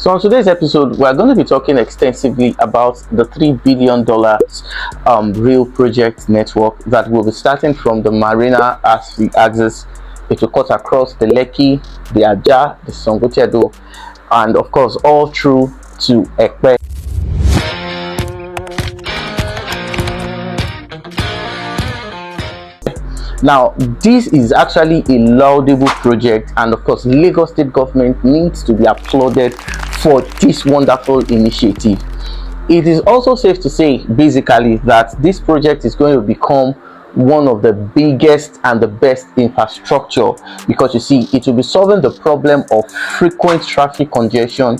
So on today's episode, we're going to be talking extensively about the $3 billion rail project network that will be starting from the marina as the axis. It will cut across the Lekki, the Ajah, the Songotedo, and of course all through to Ekpe. Now, this is actually a laudable project, and of course Lagos State government needs to be applauded for this wonderful initiative. It is also safe to say basically that this project is going to become one of the biggest and the best infrastructure, because you see it will be solving the problem of frequent traffic congestion,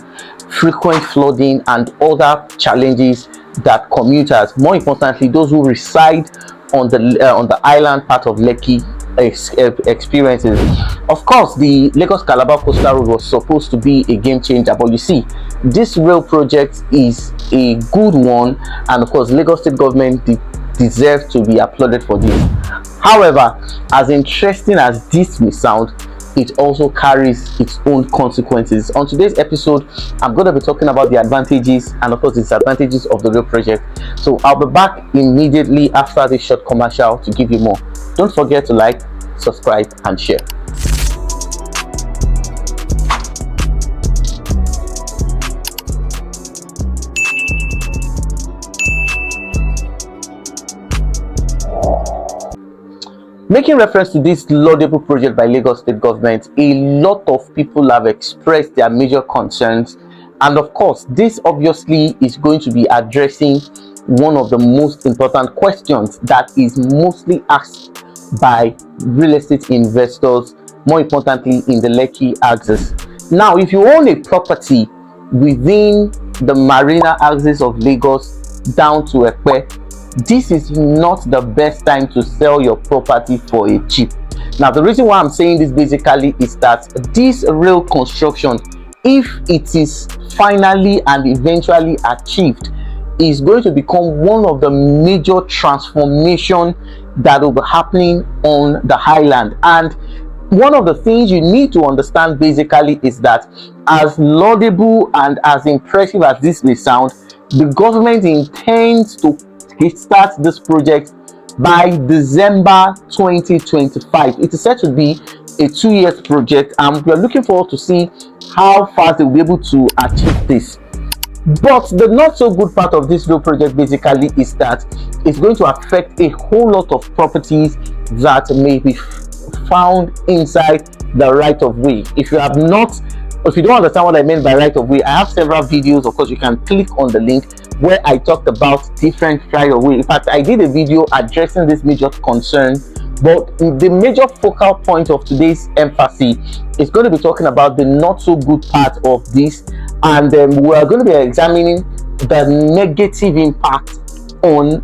frequent flooding, and other challenges that commuters, more importantly those who reside on the island part of Lekki, experiences. Of course, the Lagos Calabar Coastal Road was supposed to be a game changer, but you see, this rail project is a good one, and of course Lagos State government deserves to be applauded for this. However, as interesting as this may sound, it also carries its own consequences. On today's episode, I'm going to be talking about the advantages and of course the disadvantages of the rail project. So I'll be back immediately after this short commercial to give you more. Don't forget to like, subscribe, and share. Making reference to this laudable project by Lagos State government, a lot of people have expressed their major concerns, and of course this obviously is going to be addressing one of the most important questions that is mostly asked by real estate investors, more importantly in the Lekki axis. Now, if you own a property within the marina axis of Lagos down to Ekpe, this is not the best time to sell your property for a cheap. Now, the reason why I'm saying this basically is that this rail construction, if it is finally and eventually achieved, is going to become one of the major transformation that will be happening on the highland. And one of the things you need to understand basically is that, as laudable and as impressive as this may sound, the government intends to start this project by December 2025. It is said to be a 2-year project, and we are looking forward to see how fast they will be able to achieve this. But the not so good part of this real project basically is that it's going to affect a whole lot of properties that may be found inside the right of way. If you don't understand what I meant by right of way, I have several videos. Of course, you can click on the link where I talked about different right of way. In fact, I did a video addressing this major concern, but the major focal point of today's emphasis is going to be talking about the not so good part of this, and we are going to be examining the negative impact on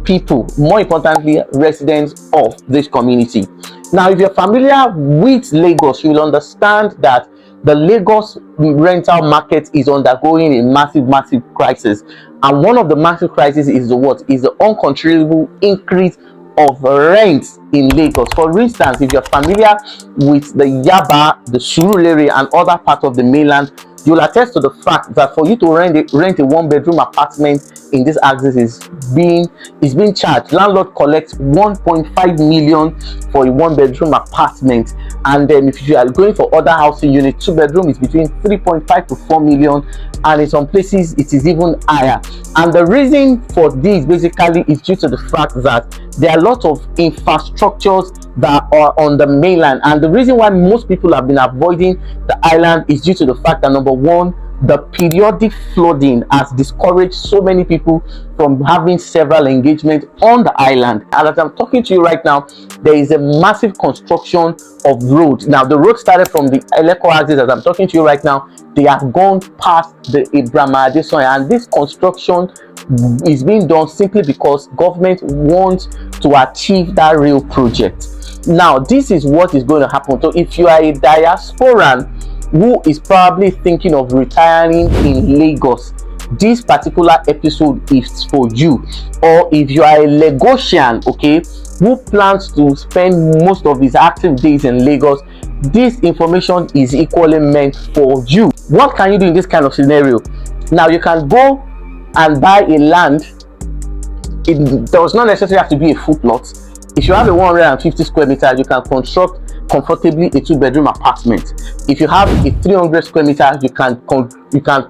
people, more importantly residents of this community. Now, if you're familiar with Lagos, you will understand that the Lagos rental market is undergoing a massive crisis, and one of the massive crises is the uncontrollable increase of rents in Lagos. For instance, if you're familiar with the Yaba, the Surulere, and other parts of the mainland, you'll attest to the fact that for you to rent a 1-bedroom apartment in this axis is being charged. Landlord collects 1.5 million for a 1-bedroom apartment, and then if you are going for other housing units, 2-bedroom is between 3.5 to 4 million, and in some places it is even higher. And the reason for this basically is due to the fact that there are a lot of infrastructures that are on the mainland, and the reason why most people have been avoiding the island is due to the fact that, number one, the periodic flooding has discouraged so many people from having several engagements on the island. And as I'm talking to you right now, there is a massive construction of road. Now, the road started from the Lekki axis. As I'm talking to you right now, they have gone past the Adesoya, and this construction is being done simply because government wants to achieve that rail project. Now, this is what is going to happen. So if you are a diasporan who is probably thinking of retiring in Lagos, this particular episode is for you. Or if you are a Lagosian, okay, who plans to spend most of his active days in Lagos, this information is equally meant for you. What can you do in this kind of scenario? Now you can go and buy a land. It does not necessarily have to be a full plot. If you have a 150 square meters, you can construct comfortably a 2-bedroom apartment. If you have a 300 square meters, you can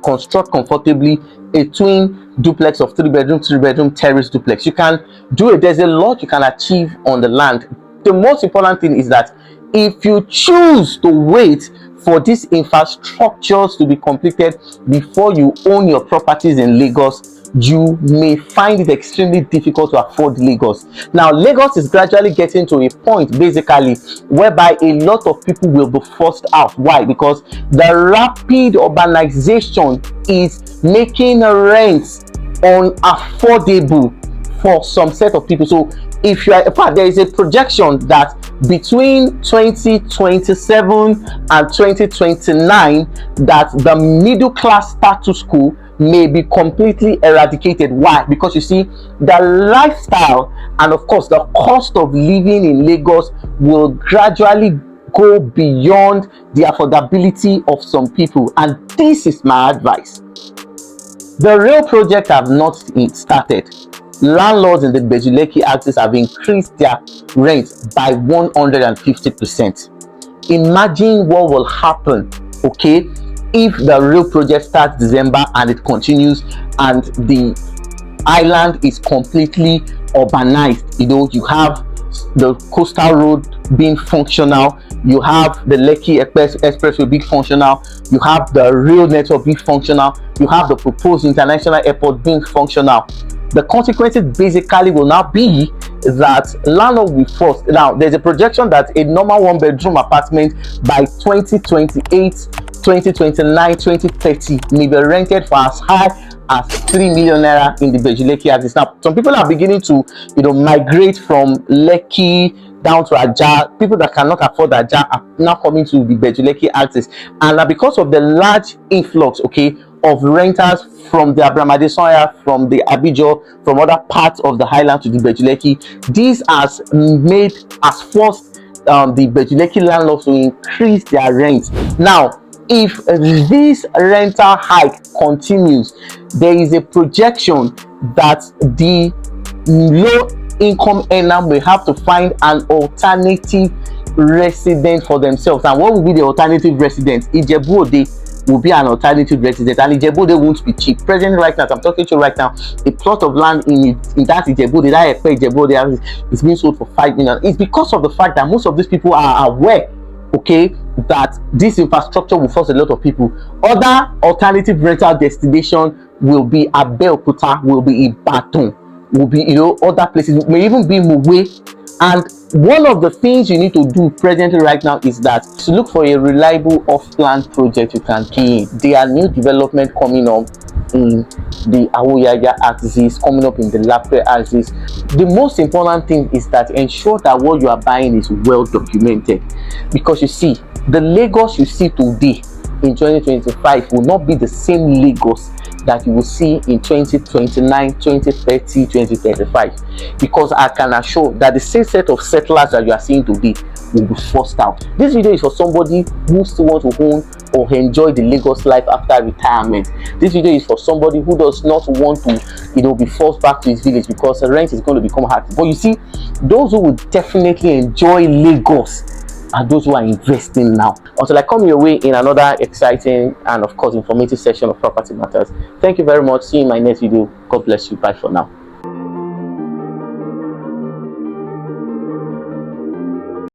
construct comfortably a twin duplex of 3-bedroom terrace duplex. You can do it. There's a lot you can achieve on the land. The most important thing is that if you choose to wait for these infrastructures to be completed before you own your properties in Lagos, you may find it extremely difficult to afford Lagos. Now, Lagos is gradually getting to a point basically whereby a lot of people will be forced out. Why? Because the rapid urbanization is making rents unaffordable for some set of people. So if you are, in fact, there is a projection that between 2027 and 2029 that the middle class status quo may be completely eradicated. Why? Because you see, the lifestyle and of course the cost of living in Lagos will gradually go beyond the affordability of some people, and this is my advice. The real project have not started. Landlords in the Ibeju-Lekki axis have increased their rent by 150%. Imagine what will happen, okay, if the real project starts December and it continues and the island is completely urbanized. You know, you have the coastal road being functional, you have the Lekki Expressway being functional, you have the rail network being functional, you have the proposed international airport being functional. The consequences basically will now be that landlord will force. Now, there's a projection that a normal 1-bedroom apartment by 2028, 2029, 2030 may be rented for as high as 3 million naira in the Ibeju-Lekki axis. Now, some people are beginning to, migrate from Lekki down to Ajah. People that cannot afford Ajah are now coming to the Ibeju-Lekki axis, and because of the large influx, of renters from the Abramadesoya, from the Abijo, from other parts of the highland to the Ibeju-Lekki, this has forced the Ibeju-Lekki landlords to increase their rent. Now, if this rental hike continues, there is a projection that the low income earner may have to find an alternative resident for themselves. And what will be the alternative resident? Ijebu-Ode will be an alternative resident, and Ijebu-Ode won't be cheap. Presently, right now, as I'm talking to you right now, a plot of land in that Ijebu-Ode, that Ijebu-Ode is being sold for 5 million. It's because of the fact that most of these people are aware, that this infrastructure will force a lot of people. Other alternative rental destination will be Abeokuta, will be Ibadan, will be other places, may even be Mowe. And one of the things you need to do presently right now is that to look for a reliable off-plan project you can key in. There are new development coming up in the Awoyaya axis, coming up in the Lapre axis. The most important thing is that ensure that what you are buying is well documented, because you see, the Lagos you see today in 2025 will not be the same Lagos that you will see in 2029, 2030, 2035, because I can assure that the same set of settlers that you are seeing today will be forced out. This video is for somebody who still wants to own or enjoy the Lagos life after retirement. This video is for somebody who does not want to be forced back to his village because the rent is going to become hard. But you see, those who will definitely enjoy Lagos are those who are investing now. Until I come your way in another exciting and of course informative session of Property Matters. Thank you very much. See you in my next video. God bless you. Bye for now.